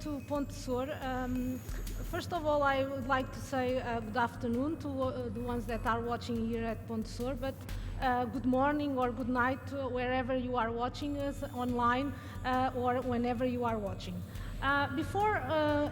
to Ponte Sor. First of all, I would like to say good afternoon to the ones that are watching here at Ponte Sor, but good morning or good night wherever you are watching us online or whenever you are watching. Before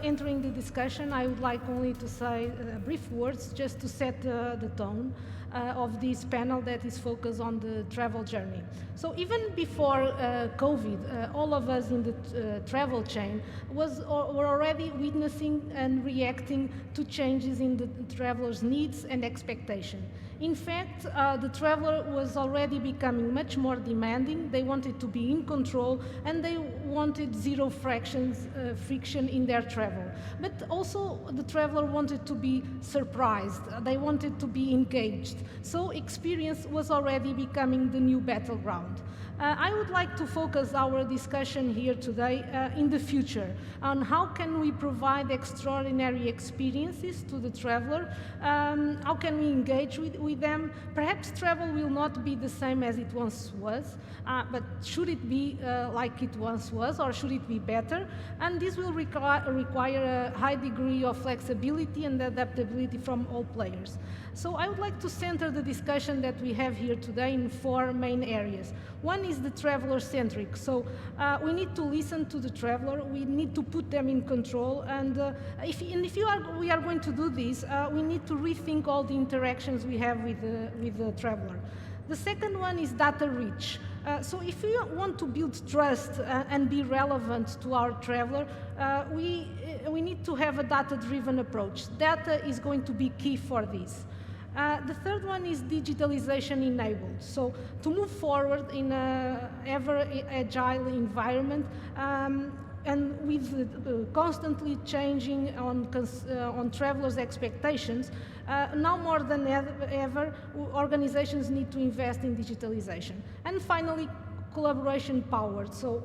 entering the discussion, I would like only to say brief words just to set the tone of this panel that is focused on the travel journey. So even before COVID, all of us in the travel chain were already witnessing and reacting to changes in the travelers' needs and expectations. In fact, the traveler was already becoming much more demanding. They wanted to be in control, and they wanted zero friction in their travel. But also, the traveler wanted to be surprised. They wanted to be engaged. So experience was already becoming the new battleground. I would like to focus our discussion here today in the future on how can we provide extraordinary experiences to the traveler, how can we engage with them. Perhaps travel will not be the same as it once was, but should it be like it once was, or should it be better? And this will require a high degree of flexibility and adaptability from all players. So I would like to center the discussion that we have here today in four main areas. One is the traveler-centric. So we need to listen to the traveler. We need to put them in control. And if we are going to do this, we need to rethink all the interactions we have with the traveler. The second one is data reach. So if we want to build trust and be relevant to our traveler, we need to have a data-driven approach. Data is going to be key for this. The third one is digitalization enabled. So to move forward in an ever agile environment and with constantly changing on travelers' expectations, now more than ever, organizations need to invest in digitalization. And finally, collaboration powered. So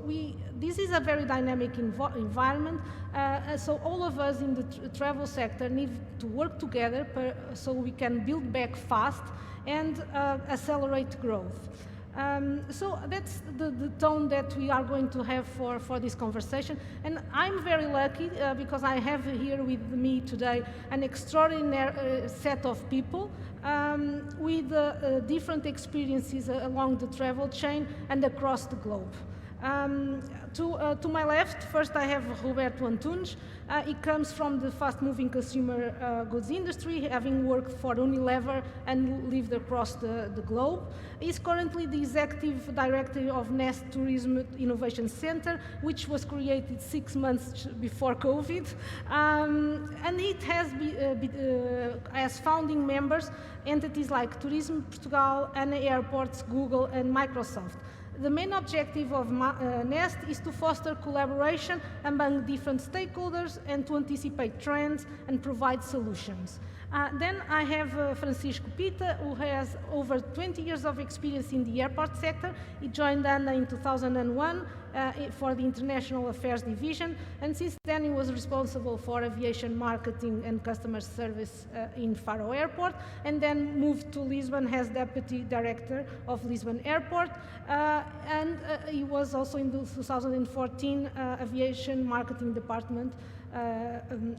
this is a very dynamic environment, so all of us in the travel sector need to work together so we can build back fast and accelerate growth. So that's the tone that we are going to have for this conversation. And I'm very lucky because I have here with me today an extraordinary set of people with different experiences along the travel chain and across the globe. To my left, first I have Roberto Antunes. He comes from the fast-moving consumer goods industry, having worked for Unilever and lived across the globe. He's currently the executive director of Nest Tourism Innovation Center, which was created 6 months before COVID. And it has as founding members entities like Tourism Portugal, Aeroportos, Google, and Microsoft. The main objective of Nest is to foster collaboration among different stakeholders and to anticipate trends and provide solutions. Then I have Francisco Pita, who has over 20 years of experience in the airport sector. He joined ANA in 2001 for the International Affairs Division, and since then he was responsible for aviation marketing and customer service in Faro Airport, and then moved to Lisbon as Deputy Director of Lisbon Airport, and he was also in the 2014 Aviation Marketing Department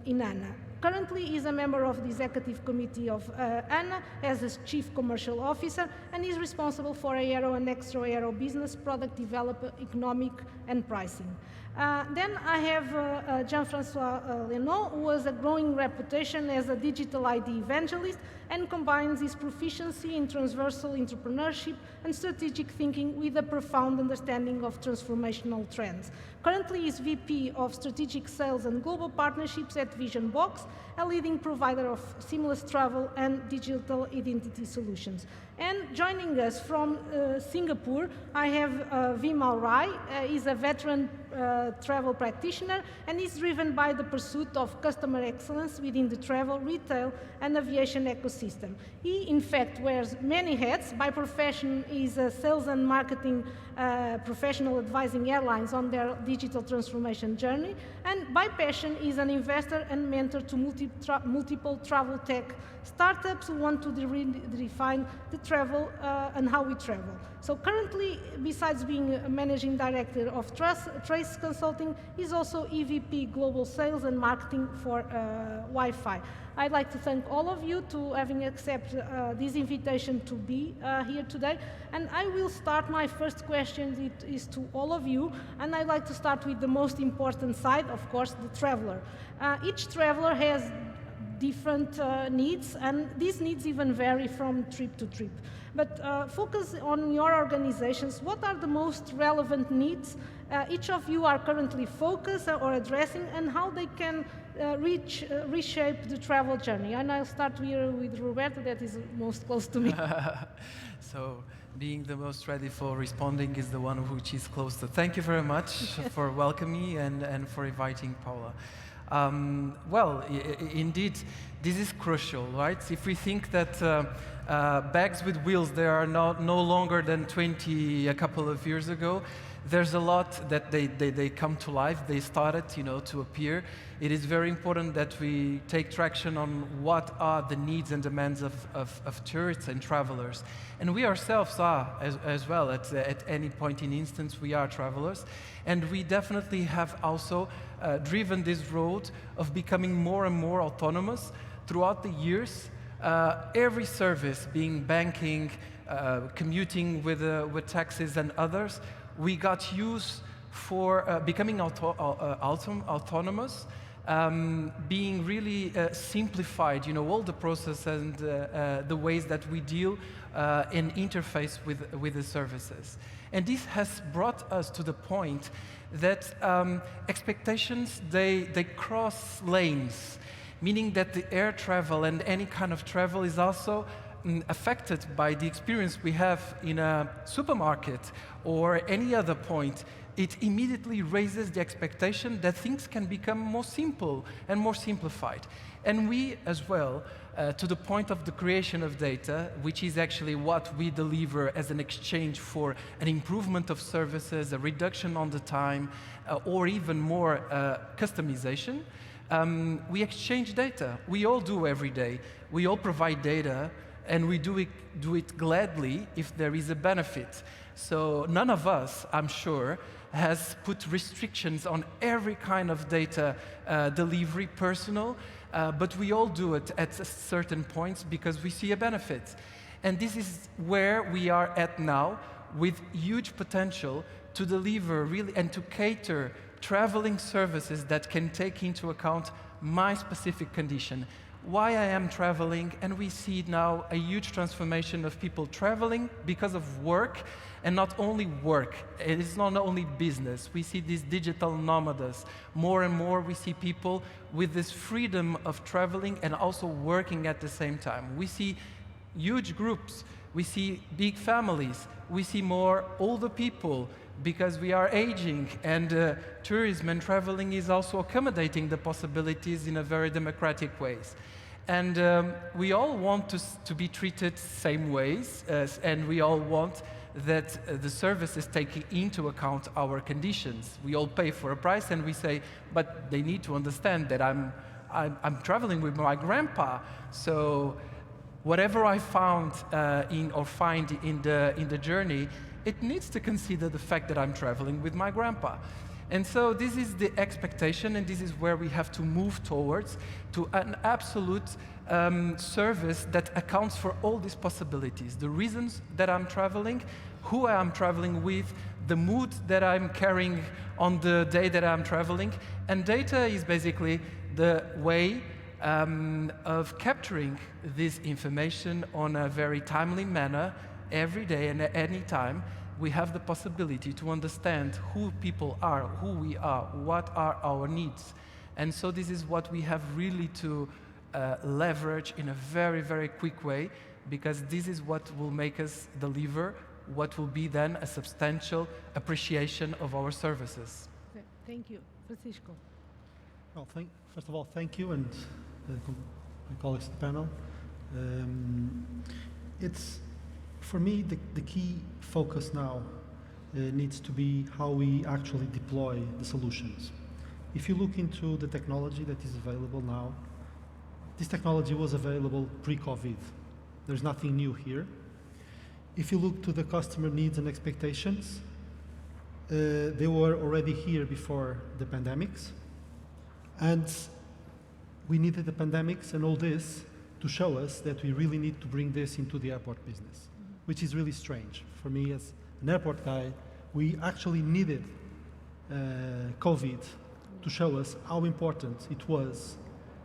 in ANA. Currently, he is a member of the Executive Committee of ANA as a Chief Commercial Officer, and is responsible for aero and extra-aero business, product development, economic, and pricing. Then I have Jean-Francois Leno, who has a growing reputation as a digital ID evangelist and combines his proficiency in transversal entrepreneurship and strategic thinking with a profound understanding of transformational trends. Currently, he is VP of Strategic Sales and Global Partnerships at Visionbox, a leading provider of seamless travel and digital identity solutions. And joining us from Singapore, I have Vimal Rai. He's a veteran travel practitioner and is driven by the pursuit of customer excellence within the travel, retail, and aviation ecosystem. He, in fact, wears many hats. By profession, he's a sales and marketing professional advising airlines on their digital transformation journey, and by passion, he's an investor and mentor to multiple travel tech startups who want to redefine the travel and how we travel. So currently, besides being a managing director of STRATEG Consulting, he's also EVP Global Sales and Marketing for Wi-Fi. I'd like to thank all of you to having accepted this invitation to be here today. And I will start my first question, it is to all of you, and I'd like to start with the most important side, of course, the traveler. Each traveler has different needs, and these needs even vary from trip to trip. But focus on your organizations. What are the most relevant needs each of you are currently focused or addressing, and how they can reshape the travel journey? And I'll start here with Roberto, that is most close to me. So, being the most ready for responding is the one which is close to. Thank you very much for welcoming me and for inviting Paula. Well, indeed, this is crucial, right? If we think that bags with wheels, they are no longer than 20 a couple of years ago, there's a lot that they come to life. They started, to appear. It is very important that we take traction on what are the needs and demands of tourists and travelers. And we ourselves are as well. At any point in instance, we are travelers. And we definitely have also driven this road of becoming more and more autonomous throughout the years. Every service, being banking, commuting with taxis and others, we got used for becoming autonomous, being really simplified, all the process and the ways that we deal and interface with the services. And this has brought us to the point that expectations, they cross lanes, meaning that the air travel and any kind of travel is also affected by the experience we have in a supermarket or any other point. It immediately raises the expectation that things can become more simple and more simplified. And we as well, to the point of the creation of data, which is actually what we deliver as an exchange for an improvement of services, a reduction on the time, or even more customization, we exchange data. We all do every day. We all provide data, and we do it gladly if there is a benefit. So none of us, I'm sure, has put restrictions on every kind of data delivery, personal, but we all do it at certain points because we see a benefit. And this is where we are at now, with huge potential to deliver really and to cater traveling services that can take into account my specific condition. Why I am traveling, and we see now a huge transformation of people traveling because of work, and not only work, it is not only business. We see these digital nomads. More and more we see people with this freedom of traveling and also working at the same time. We see huge groups, we see big families, we see more older people, because we are aging, and tourism and traveling is also accommodating the possibilities in a very democratic ways. And we all want to be treated same ways, and we all want that the services take into account our conditions. We all pay for a price, and we say, but they need to understand that I'm traveling with my grandpa, so whatever I found find in the journey, it needs to consider the fact that I'm traveling with my grandpa. And so this is the expectation, and this is where we have to move towards, to an absolute service that accounts for all these possibilities. The reasons that I'm traveling, who I'm traveling with, the mood that I'm carrying on the day that I'm traveling. And data is basically the way of capturing this information on a very timely manner, every day and at any time. We have the possibility to understand who people are, who we are, what are our needs. And so this is what we have really to leverage in a very, very quick way, because this is what will make us deliver what will be then a substantial appreciation of our services. Thank you. Francisco. Well, first of all, thank you, and my colleagues at the panel. For me, the key focus now needs to be how we actually deploy the solutions. If you look into the technology that is available now, this technology was available pre-COVID. There's nothing new here. If you look to the customer needs and expectations, they were already here before the pandemics. And we needed the pandemics and all this to show us that we really need to bring this into the airport business, which is really strange. For me as an airport guy, we actually needed COVID to show us how important it was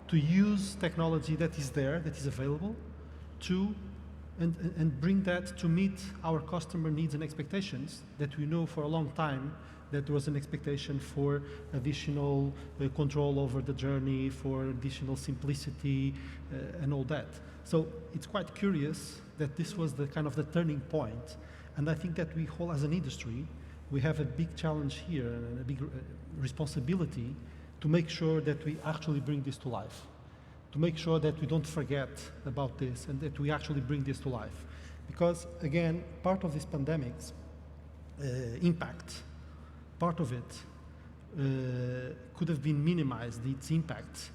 to use technology that is there, that is available, and bring that to meet our customer needs and expectations that we know for a long time that there was an expectation for additional control over the journey, for additional simplicity, and all that. So it's quite curious that this was the kind of the turning point. And I think that we whole, as an industry, we have a big challenge here and a big responsibility to make sure that we actually bring this to life, to make sure that we don't forget about this and that we actually bring this to life. Because again, part of this pandemic's impact, part of it could have been minimized, its impact,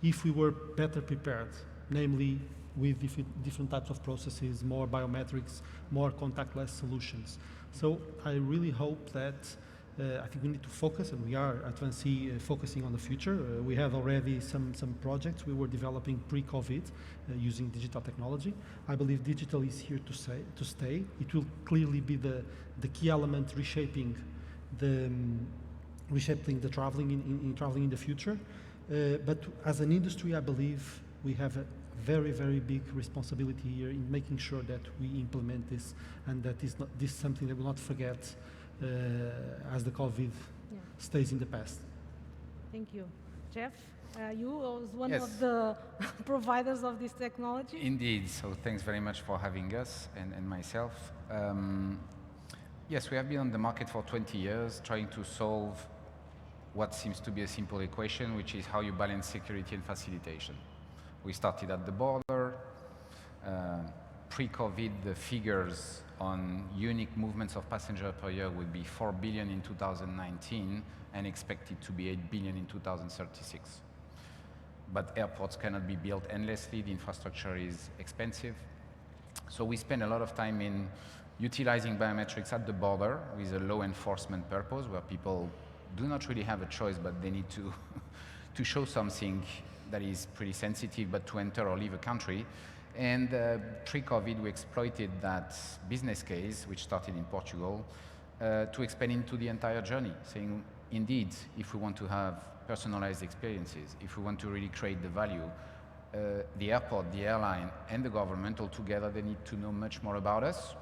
if we were better prepared, namely with different types of processes, more biometrics, more contactless solutions. So I really hope that I think we need to focus, and we are at VANCI focusing on the future. We have already some projects we were developing pre-COVID using digital technology. I believe digital is here to stay. It will clearly be the key element reshaping the traveling in the future. But as an industry, I believe we have a very, very big responsibility here in making sure that we implement this, and that this is something that we'll not forget as the COVID stays in the past. Thank you. Jeff, you was one Yes. of the providers of this technology. Indeed, so thanks very much for having us and myself. Yes, we have been on the market for 20 years trying to solve what seems to be a simple equation, which is how you balance security and facilitation. We started at the border. Pre-COVID, the figures on unique movements of passengers per year would be 4 billion in 2019 and expected to be 8 billion in 2036. But airports cannot be built endlessly. The infrastructure is expensive. So we spend a lot of time in utilizing biometrics at the border with a law enforcement purpose, where people do not really have a choice, but they need to, to show something that is pretty sensitive, but to enter or leave a country. And pre-COVID, we exploited that business case, which started in Portugal, to expand into the entire journey, saying, indeed, if we want to have personalized experiences, if we want to really create the value, the airport, the airline, and the government all together, they need to know much more about us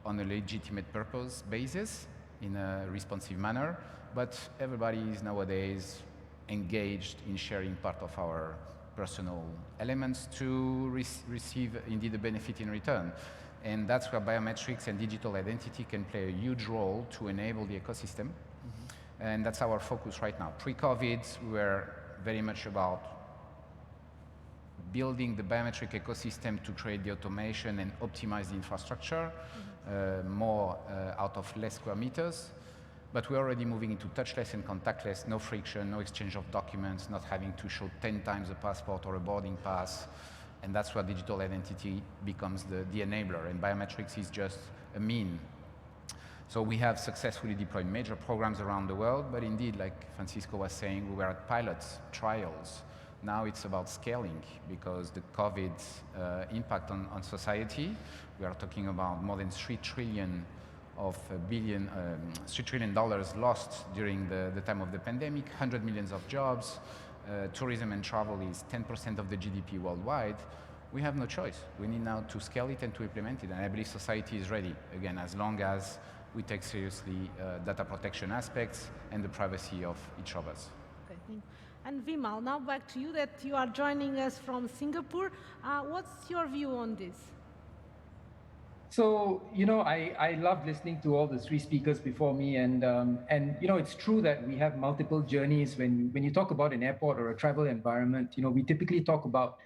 on a legitimate purpose basis, in a responsive manner. But everybody is nowadays engaged in sharing part of our personal elements to receive indeed a benefit in return. And that's where biometrics and digital identity can play a huge role to enable the ecosystem. And that's our focus right now. Pre-COVID, we were very much about building the biometric ecosystem to create the automation and optimize the infrastructure, more out of less square meters. But we're already moving into touchless and contactless, no friction, no exchange of documents, not having to show 10 times a passport or a boarding pass. And that's where digital identity becomes the enabler, and biometrics is just a mean. So we have successfully deployed major programs around the world, but indeed, like Francisco was saying, we were at pilots, trials. Now it's about scaling, because the COVID impact on society, we are talking about more than $3 trillion $3 trillion lost during the time of the pandemic, 100 million of jobs. Tourism and travel is 10% of the GDP worldwide. We have no choice. We need now to scale it and to implement it. And I believe society is ready, again, as long as we take seriously data protection aspects and the privacy of each of us. Okay, thank you. And Vimal, now back to you, that you are joining us from Singapore. What's your view on this? So, I love listening to all the three speakers before me, and it's true that we have multiple journeys. When you talk about an airport or a travel environment, we typically talk about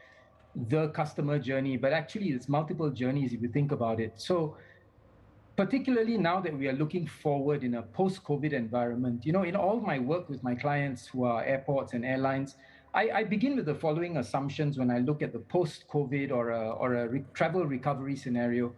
the customer journey, but actually it's multiple journeys if you think about it. So, particularly now that we are looking forward in a post-COVID environment, in all my work with my clients who are airports and airlines, I begin with the following assumptions when I look at the post-COVID or a travel recovery scenario.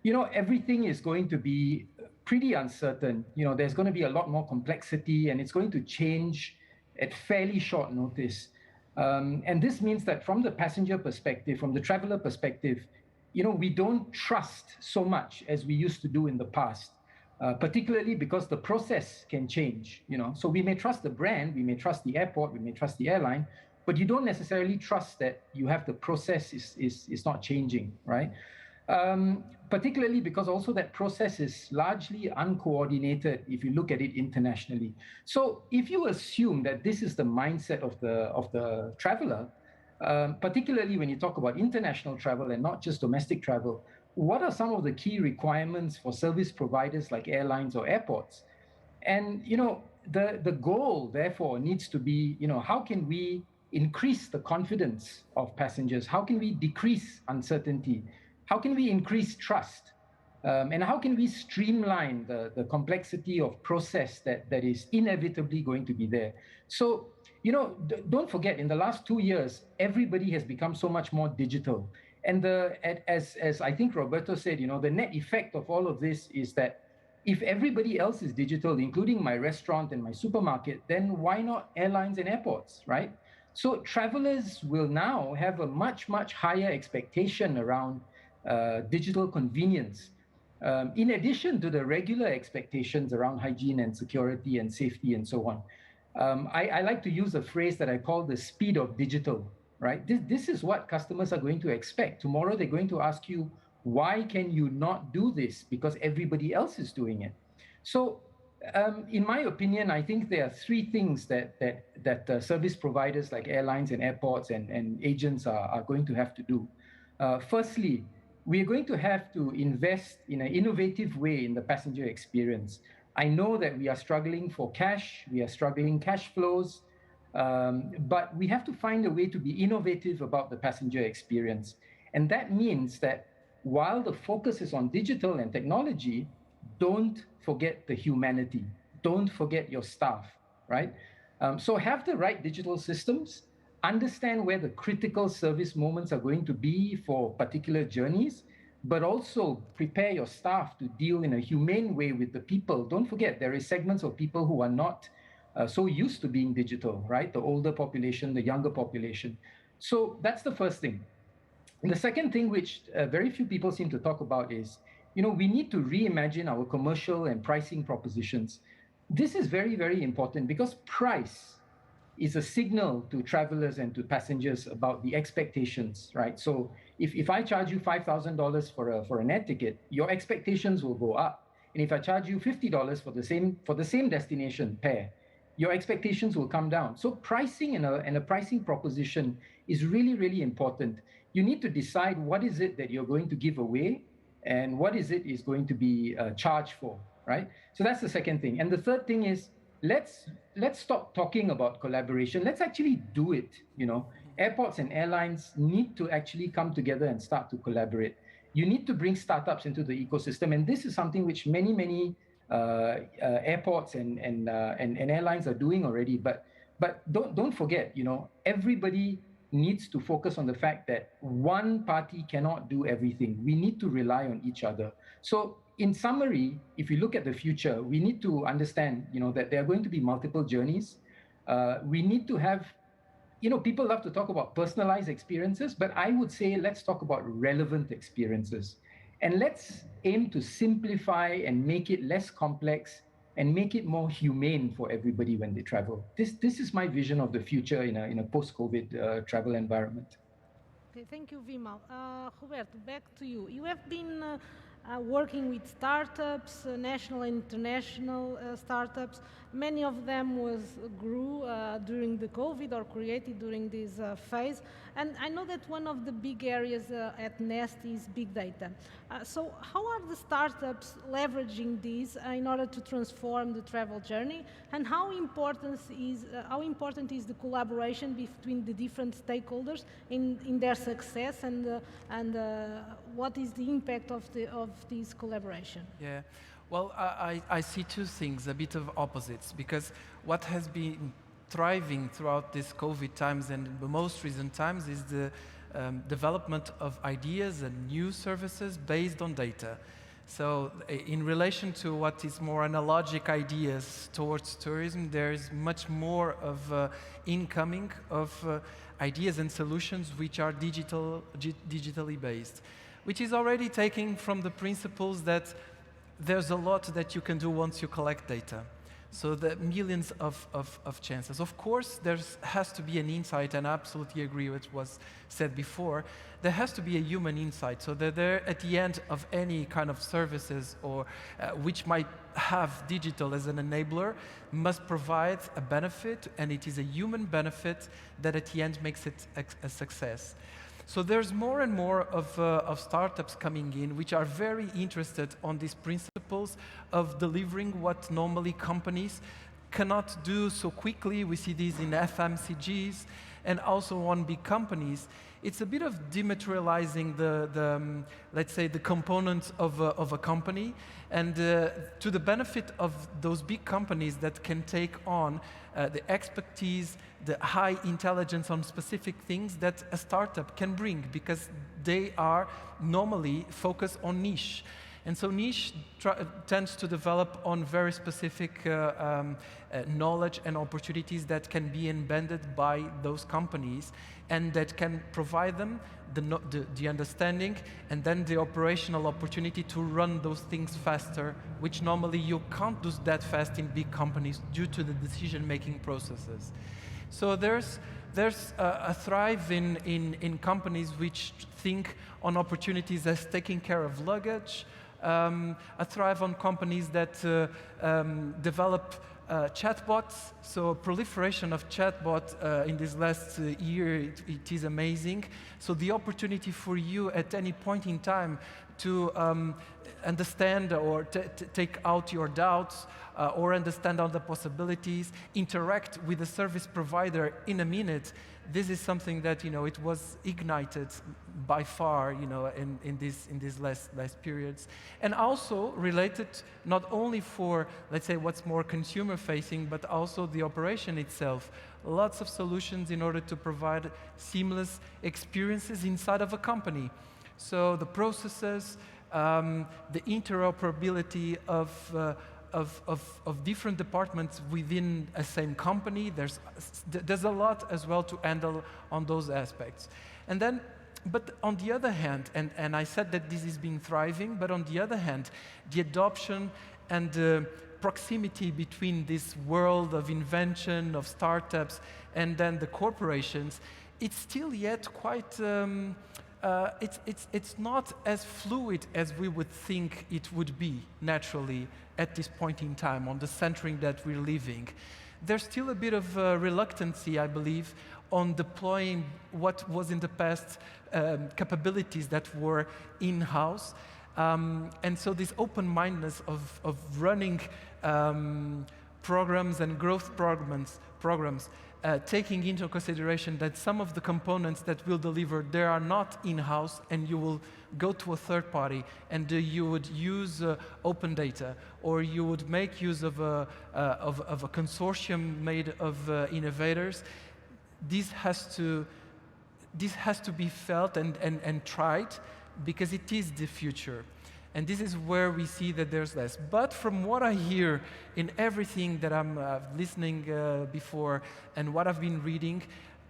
everything is going to be pretty uncertain. There's going to be a lot more complexity, and it's going to change at fairly short notice. And this means that from the passenger perspective, from the traveler perspective, we don't trust so much as we used to do in the past, particularly because the process can change. So we may trust the brand, we may trust the airport, we may trust the airline, but you don't necessarily trust that you have the process is not changing, right? Particularly because also that process is largely uncoordinated if you look at it internationally. So if you assume that this is the mindset of the traveler, particularly when you talk about international travel and not just domestic travel, what are some of the key requirements for service providers like airlines or airports? And the goal therefore needs to be, how can we increase the confidence of passengers? How can we decrease uncertainty? How can we increase trust? And how can we streamline the complexity of process that is inevitably going to be there? So, don't forget, in the last 2 years, everybody has become so much more digital. And as I think Roberto said, the net effect of all of this is that if everybody else is digital, including my restaurant and my supermarket, then why not airlines and airports, right? So travelers will now have a much, much higher expectation around digital convenience, in addition to the regular expectations around hygiene and security and safety and so on. I like to use a phrase that I call the speed of digital, right? This is what customers are going to expect. Tomorrow, they're going to ask you, why can you not do this? Because everybody else is doing it. So in my opinion, I think there are three things that service providers like airlines and airports and agents are going to have to do. Firstly, we're going to have to invest in an innovative way in the passenger experience. I know that we are struggling for cash, we are struggling cash flows, but we have to find a way to be innovative about the passenger experience. And that means that while the focus is on digital and technology, don't forget the humanity. Don't forget your staff, right? So have the right digital systems, understand where the critical service moments are going to be for particular journeys, but also prepare your staff to deal in a humane way with the people. Don't forget, there is segments of people who are not so used to being digital, right? The older population, the younger population. So that's the first thing. And the second thing, which very few people seem to talk about, is, we need to reimagine our commercial and pricing propositions. This is very, very important because price is a signal to travelers and to passengers about the expectations, right? So if I charge you $5,000 for an air ticket, your expectations will go up. And if I charge you $50 for the same destination pair, your expectations will come down. So pricing and a pricing proposition is really, really important. You need to decide what is it that you're going to give away and what is it is going to be charged for, right? So that's the second thing. And the third thing is, let's stop talking about collaboration. Let's actually do it. Airports and airlines need to actually come together and start to collaborate. You need to bring startups into the ecosystem, and this is something which many airports and airlines are doing already. But don't forget, everybody needs to focus on the fact that one party cannot do everything. We need to rely on each other. So in summary, if you look at the future, we need to understand, that there are going to be multiple journeys. We need to have, people love to talk about personalized experiences, but I would say let's talk about relevant experiences. And let's aim to simplify and make it less complex and make it more humane for everybody when they travel. This is my vision of the future in a post-COVID travel environment. Okay, thank you, Vimal. Roberto, back to you. You have been working with startups, national and international startups. Many of them grew during the COVID or created during this phase. And I know that one of the big areas at Nest is big data. So how are the startups leveraging this in order to transform the travel journey? And how important is the collaboration between the different stakeholders in their success, and what is the impact of this collaboration? Yeah. Well, I see two things, a bit of opposites, because what has been thriving throughout this COVID times and the most recent times is the development of ideas and new services based on data. So in relation to what is more analogic ideas towards tourism, there is much more of incoming of ideas and solutions which are digitally based, which is already taking from the principles that there's a lot that you can do once you collect data. So the millions of chances. Of course, there has to be an insight, and I absolutely agree with what was said before. There has to be a human insight, so that there, at the end of any kind of services or which might have digital as an enabler, must provide a benefit, and it is a human benefit that at the end makes it a success. So there's more and more of startups coming in which are very interested on these principles of delivering what normally companies cannot do so quickly. We see these in FMCGs and also on big companies. It's a bit of dematerializing let's say, the components of a company, and to the benefit of those big companies that can take on the expertise, the high intelligence on specific things that a startup can bring, because they are normally focused on niche. And so niche tends to develop on very specific knowledge and opportunities that can be embedded by those companies, and that can provide them the understanding and then the operational opportunity to run those things faster, which normally you can't do that fast in big companies due to the decision-making processes. So there's a thrive in companies which think on opportunities as taking care of luggage, a thrive on companies that develop chatbots. So proliferation of chatbot in this last year, it is amazing. So the opportunity for you at any point in time to understand or take out your doubts or understand all the possibilities, interact with the service provider in a minute. This is something that, it was ignited by far, in these last periods. And also related not only for, let's say, what's more consumer facing, but also the operation itself. Lots of solutions in order to provide seamless experiences inside of a company. So the processes, the interoperability of different departments within a same company. There's a lot as well to handle on those aspects. And then, but on the other hand, and I said that this has been thriving, but on the other hand, the adoption and the proximity between this world of invention, of startups, and then the corporations, it's still yet quite, it's not as fluid as we would think it would be naturally at this point in time on the centering that we're living. There's still a bit of reluctancy, I believe, on deploying what was in the past capabilities that were in-house. And so this open-mindedness of running programs and growth programs taking into consideration that some of the components that we'll deliver, they are not in-house, and you will go to a third party, and you would use open data, or you would make use of a consortium made of innovators. This has to be felt and tried, because it is the future. And this is where we see that there's less. But from what I hear in everything that I'm listening before and what I've been reading,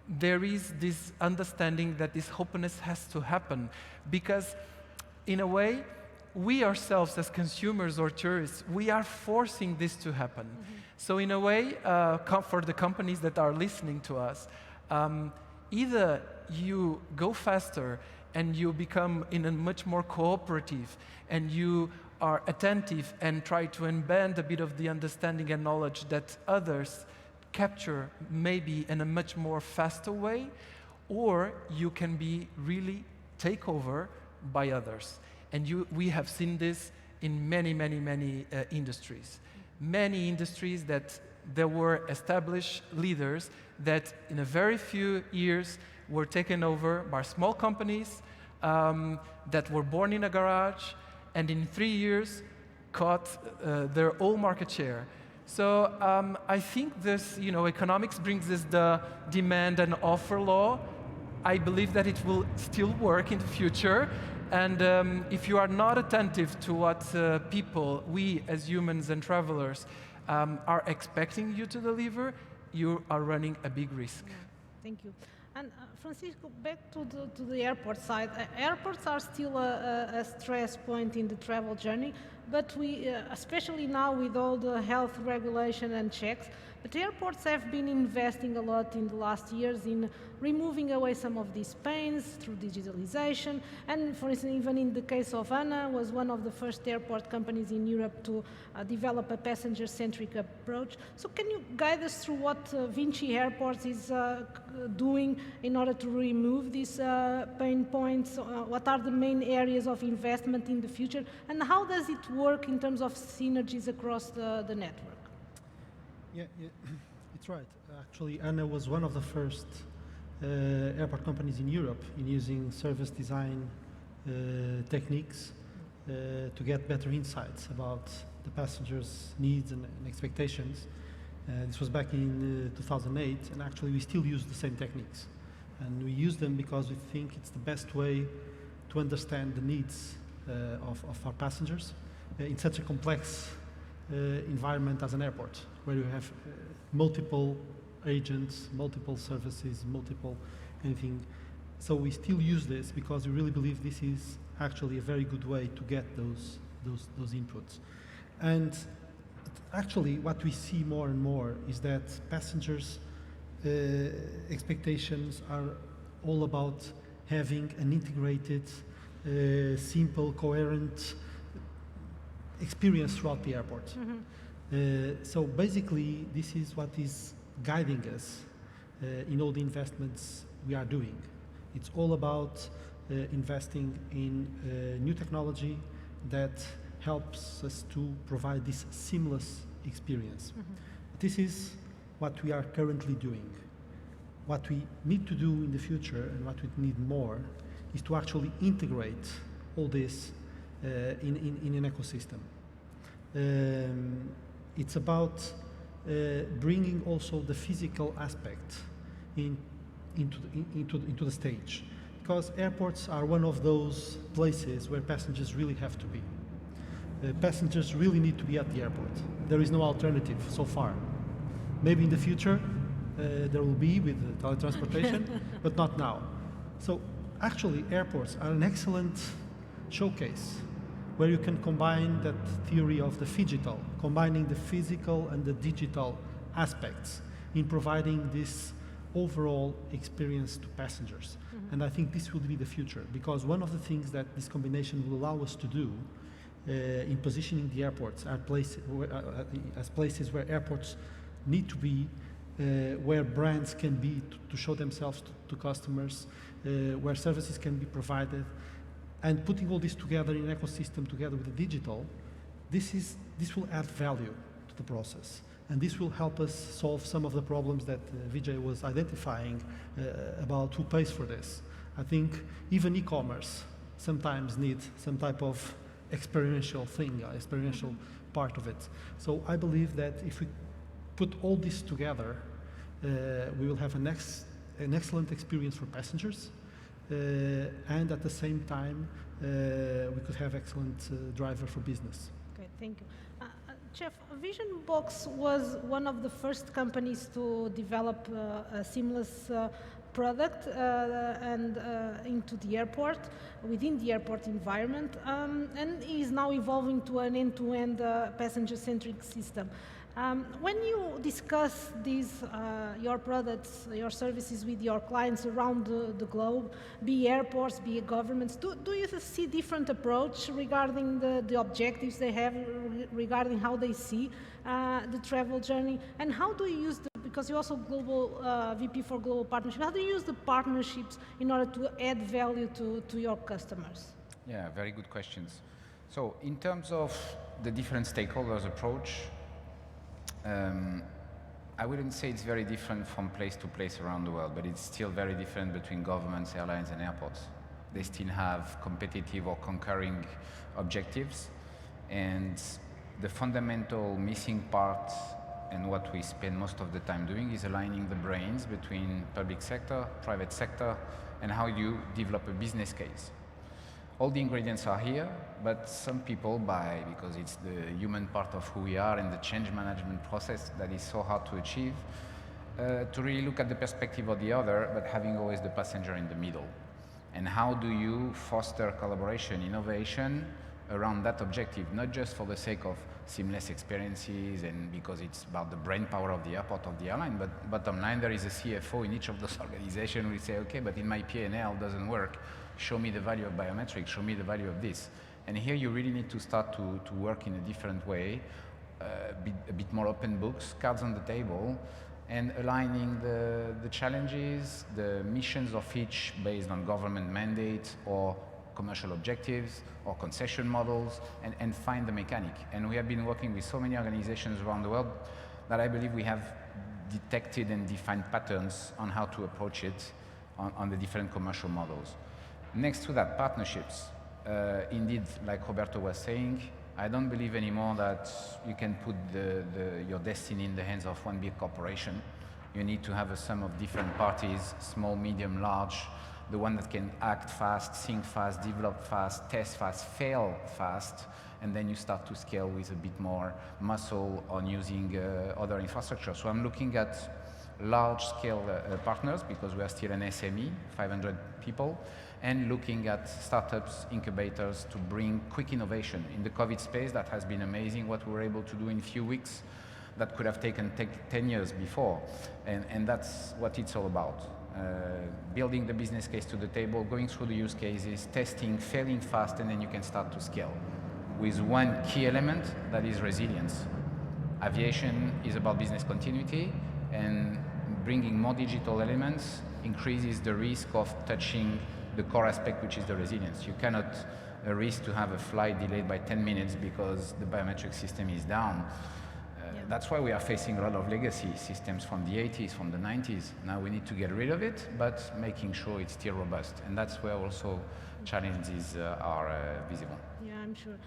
there is this understanding that this openness has to happen. Because in a way, we ourselves as consumers or tourists, we are forcing this to happen. Mm-hmm. So in a way, for the companies that are listening to us, either you go faster and you become in a much more cooperative, and you are attentive and try to embed a bit of the understanding and knowledge that others capture maybe in a much more faster way, or you can be really take over by others. And we have seen this in many industries. Many industries that there were established leaders that in a very few years were taken over by small companies that were born in a garage, and in 3 years caught their whole market share. So I think this, economics brings us the demand and offer law. I believe that it will still work in the future. And if you are not attentive to what people, we as humans and travelers, are expecting you to deliver, you are running a big risk. Yeah, thank you. And Francisco, back to the airport side. Airports are still a stress point in the travel journey, but we, especially now with all the health regulation and checks, but airports have been investing a lot in the last years in removing away some of these pains through digitalization. And for instance, even in the case of ANA, was one of the first airport companies in Europe to develop a passenger-centric approach. So can you guide us through what Vinci Airports is doing in order to remove these pain points? What are the main areas of investment in the future? And how does it work in terms of synergies across the network? Yeah, it's right. Actually, ANA was one of the first airport companies in Europe in using service design techniques to get better insights about the passengers' needs and expectations. This was back in 2008, and actually we still use the same techniques. And we use them because we think it's the best way to understand the needs of our passengers in such a complex environment as an airport, where you have multiple agents, multiple services, multiple anything. So we still use this because we really believe this is actually a very good way to get those inputs. And actually what we see more and more is that passengers' expectations are all about having an integrated, simple, coherent experience throughout the airport. Mm-hmm. So basically, this is what is guiding us in all the investments we are doing. It's all about investing in new technology that helps us to provide this seamless experience. Mm-hmm. This is what we are currently doing. What we need to do in the future, and what we need more, is to actually integrate all this in an ecosystem. It's about bringing also the physical aspect into the stage, because airports are one of those places where passengers really have to be. Passengers really need to be at the airport. There is no alternative so far. Maybe in the future there will be with teletransportation, but not now. So actually airports are an excellent showcase where you can combine that theory of the phygital, combining the physical and the digital aspects in providing this overall experience to passengers. Mm-hmm. And I think this will be the future, because one of the things that this combination will allow us to do in positioning the airports as places where airports need to be, where brands can be to show themselves to customers, where services can be provided, and putting all this together in an ecosystem together with the digital, this will add value to the process. And this will help us solve some of the problems that Vijay was identifying about who pays for this. I think even e-commerce sometimes needs some type of experiential thing, experiential part of it. So I believe that if we put all this together, we will have an excellent experience for passengers, and at the same time, we could have excellent driver for business. Okay, thank you. Jeff, Vision-Box was one of the first companies to develop a seamless product into the airport, within the airport environment, and is now evolving to an end-to-end passenger-centric system. When you discuss these, your products, your services with your clients around the globe, be airports, be governments, do you see different approach regarding the objectives they have, regarding how they see the travel journey, and how do you use because you're also global VP for global partnership, how do you use the partnerships in order to add value to your customers? Yeah, very good questions. So in terms of the different stakeholders approach, I wouldn't say it's very different from place to place around the world, but it's still very different between governments, airlines, and airports. They still have competitive or concurring objectives, and the fundamental missing part, and what we spend most of the time doing, is aligning the brains between public sector, private sector, and how you develop a business case. All the ingredients are here, but some people because it's the human part of who we are and the change management process that is so hard to achieve, to really look at the perspective of the other, but having always the passenger in the middle. And how do you foster collaboration, innovation around that objective, not just for the sake of seamless experiences and because it's about the brain power of the airport, of the airline, but bottom line, there is a CFO in each of those organizations who will say, okay, but in my P&L doesn't work. Show me the value of biometrics, show me the value of this. And here you really need to start to work in a different way, a bit more open books, cards on the table, and aligning the challenges, the missions of each based on government mandates or commercial objectives or concession models, and find the mechanic. And we have been working with so many organizations around the world that I believe we have detected and defined patterns on how to approach it on the different commercial models. Next to that, partnerships. Indeed, like Roberto was saying, I don't believe anymore that you can put your destiny in the hands of one big corporation. You need to have a sum of different parties, small, medium, large, the one that can act fast, think fast, develop fast, test fast, fail fast, and then you start to scale with a bit more muscle on using other infrastructure. So I'm looking at large-scale partners because we are still an SME, 500 people, and looking at startups, incubators to bring quick innovation. In the COVID space, that has been amazing what we were able to do in a few weeks that could have taken 10 years before. And that's what it's all about. Building the business case to the table, going through the use cases, testing, failing fast, and then you can start to scale. With one key element, that is resilience. Aviation is about business continuity, and bringing more digital elements increases the risk of touching the core aspect, which is the resilience. You cannot risk to have a flight delayed by 10 minutes because the biometric system is down. That's why we are facing a lot of legacy systems from the 80s, from the 90s. Now we need to get rid of it, but making sure it's still robust. And that's where also challenges are visible. Yeah, I'm sure.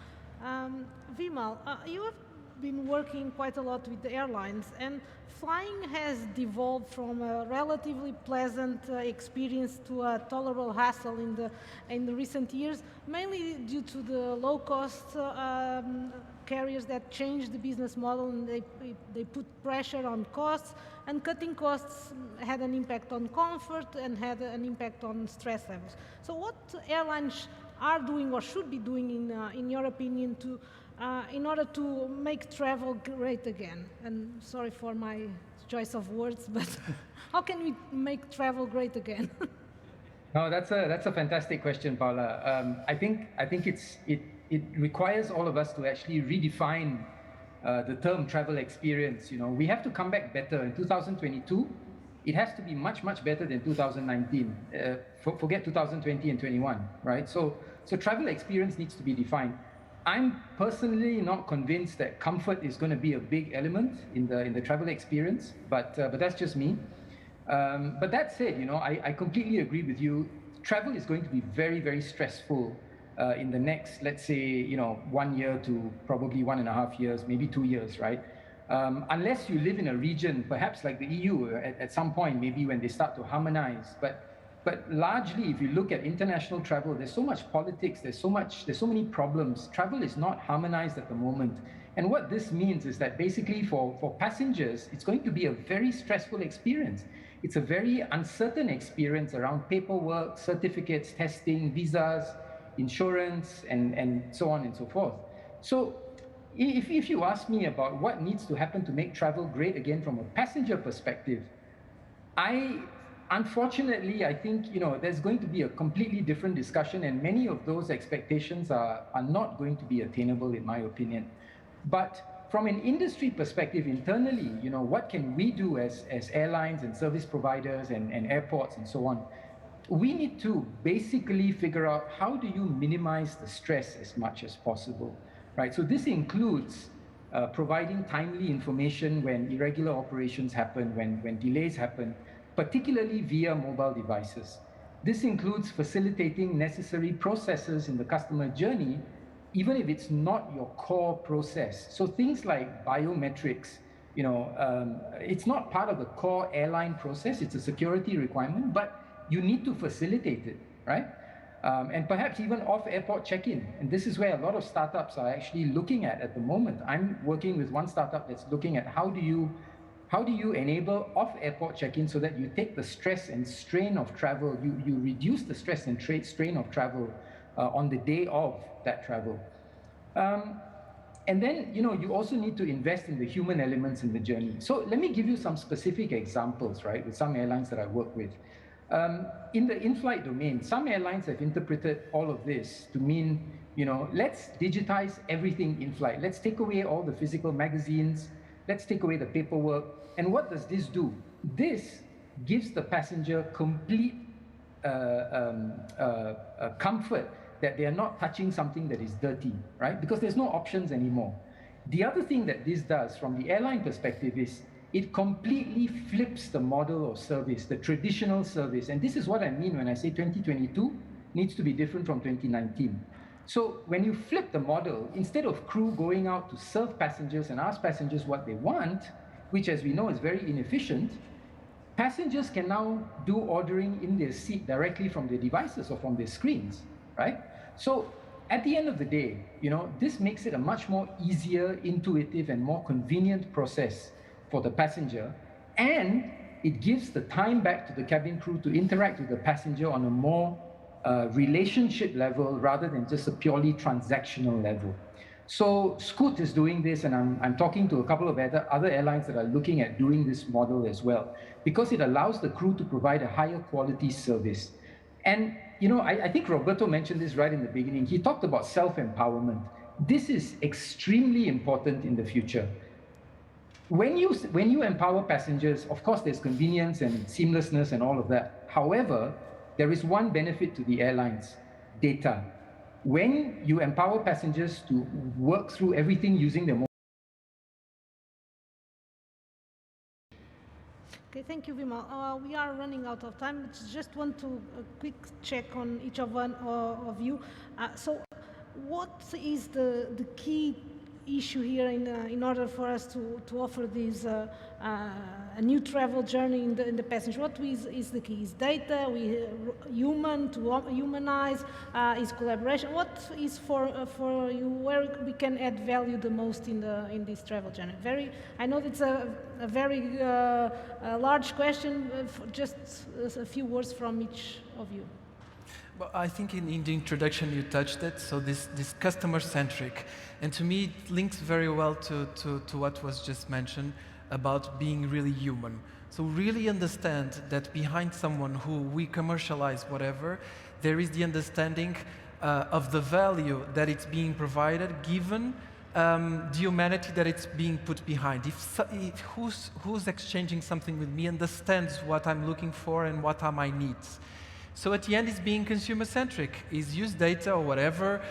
Vimal, you have been working quite a lot with the airlines, and flying has devolved from a relatively pleasant experience to a tolerable hassle in the recent years, mainly due to the low-cost carriers that changed the business model, and they put pressure on costs, and cutting costs had an impact on comfort and had an impact on stress levels. So what airlines are doing or should be doing, in your opinion, in order to make travel great again? And sorry for my choice of words, but how can we make travel great again? No, that's a fantastic question, Paula. I think it requires all of us to actually redefine the term travel experience. You know, we have to come back better in 2022. It has to be much, much better than 2019. Forget 2020 and 21, right? So travel experience needs to be defined. I'm personally not convinced that comfort is going to be a big element in the travel experience, but that's just me. But that said, you know, I completely agree with you. Travel is going to be very, very stressful in the next, let's say, you know, 1 year to probably 1.5 years, maybe 2 years, right? Unless you live in a region, perhaps like the EU, at some point, maybe when they start to harmonize. But largely, if you look at international travel, there's so much politics, there's so many problems. Travel is not harmonized at the moment. And what this means is that basically for passengers, it's going to be a very stressful experience. It's a very uncertain experience around paperwork, certificates, testing, visas, insurance, and so on and so forth. So if you ask me about what needs to happen to make travel great again from a passenger perspective, unfortunately, I think, you know, there's going to be a completely different discussion, and many of those expectations are not going to be attainable, in my opinion. But from an industry perspective internally, you know, what can we do as airlines and service providers and airports and so on? We need to basically figure out how do you minimize the stress as much as possible, right? So this includes providing timely information when irregular operations happen, when delays happen, particularly via mobile devices. This includes facilitating necessary processes in the customer journey, even if it's not your core process. So things like biometrics, you know, it's not part of the core airline process, it's a security requirement, but you need to facilitate it, right? And perhaps even off-airport check-in. And this is where a lot of startups are actually looking at the moment. I'm working with one startup that's looking at how do you enable off-airport check-in so that you take the stress and strain of travel, you reduce the stress and strain of travel on the day of that travel. And then, you also need to invest in the human elements in the journey. So let me give you some specific examples, right, with some airlines that I work with. In the in-flight domain, some airlines have interpreted all of this to mean, let's digitize everything in flight. Let's take away all the physical magazines. Let's take away the paperwork. And what does this do? This gives the passenger complete comfort that they are not touching something that is dirty, right? Because there's no options anymore. The other thing that this does from the airline perspective is it completely flips the model of service, the traditional service. And this is what I mean when I say 2022 needs to be different from 2019. So when you flip the model, instead of crew going out to serve passengers and ask passengers what they want, which as we know is very inefficient, passengers can now do ordering in their seat directly from their devices or from their screens, right? So at the end of the day, this makes it a much more easier, intuitive, and more convenient process for the passenger, and it gives the time back to the cabin crew to interact with the passenger on a more relationship level rather than just a purely transactional level. So Scoot is doing this, and I'm talking to a couple of other airlines that are looking at doing this model as well, because it allows the crew to provide a higher quality service. And I think Roberto mentioned this right in the beginning. He talked about self-empowerment. This is extremely important in the future. When you empower passengers, of course, there's convenience and seamlessness and all of that. However, there is one benefit to the airlines: data. When you empower passengers to work through everything using their mobile. Okay, thank you, Vimal. We are running out of time. Just want to quick check on each of you. So, what is the key issue here in order for us to offer this a new travel journey in the passenger? What is the key? Is data? Human to humanize? Is collaboration? What is for you where we can add value the most in this travel journey? I know it's a very large question. Just a few words from each of you. Well, I think in the introduction you touched it, so this customer-centric. And to me, it links very well to what was just mentioned about being really human. So really understand that behind someone who we commercialize whatever, there is the understanding of the value that it's being provided, given the humanity that it's being put behind. If who's exchanging something with me understands what I'm looking for and what are my needs. So at the end, it's being consumer-centric. Is use data or whatever.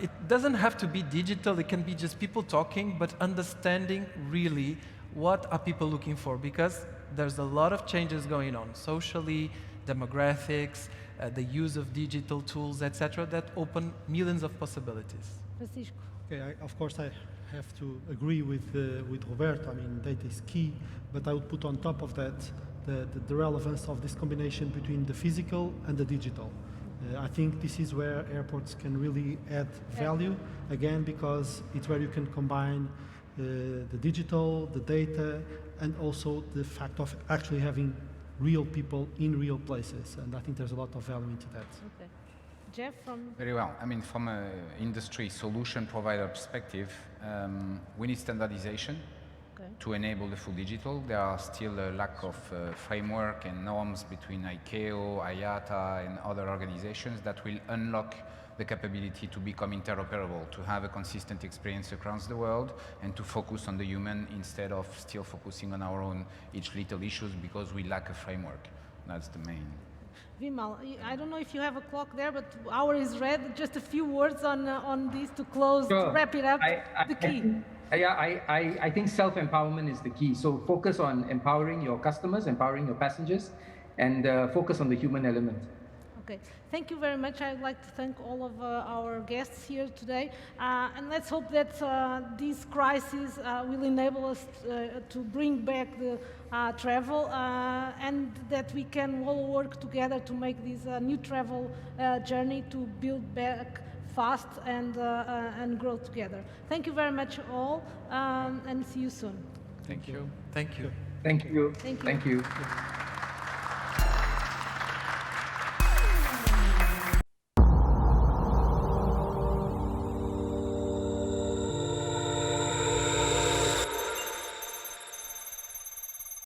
It doesn't have to be digital. It can be just people talking, but understanding really what are people looking for, because there's a lot of changes going on socially, demographics, the use of digital tools, etc., that open millions of possibilities. Francisco. Okay, of course I have to agree with Roberto. I mean, data is key, but I would put on top of that the relevance of this combination between the physical and the digital. I think this is where airports can really add value, again, because it's where you can combine the digital, the data, and also the fact of actually having real people in real places. And I think there's a lot of value into that. Okay. Jeff, from... Very well. I mean, from an industry solution provider perspective, we need standardization. To enable the full digital. There are still a lack of framework and norms between ICAO, IATA, and other organizations that will unlock the capability to become interoperable, to have a consistent experience across the world, and to focus on the human instead of still focusing on our own each little issues because we lack a framework. That's the main. Vimal, I don't know if you have a clock there, but hour is red. Just a few words on this to close, sure. To wrap it up. The key. I think self-empowerment is the key. So focus on empowering your customers, empowering your passengers, and focus on the human element. Okay, thank you very much. I'd like to thank all of our guests here today. And let's hope that this crisis will enable us to bring back the travel and that we can all work together to make this new travel journey to build back fast and grow together. Thank you very much all, and see you soon. Thank you. Thank you. Thank you. Thank you. Thank you.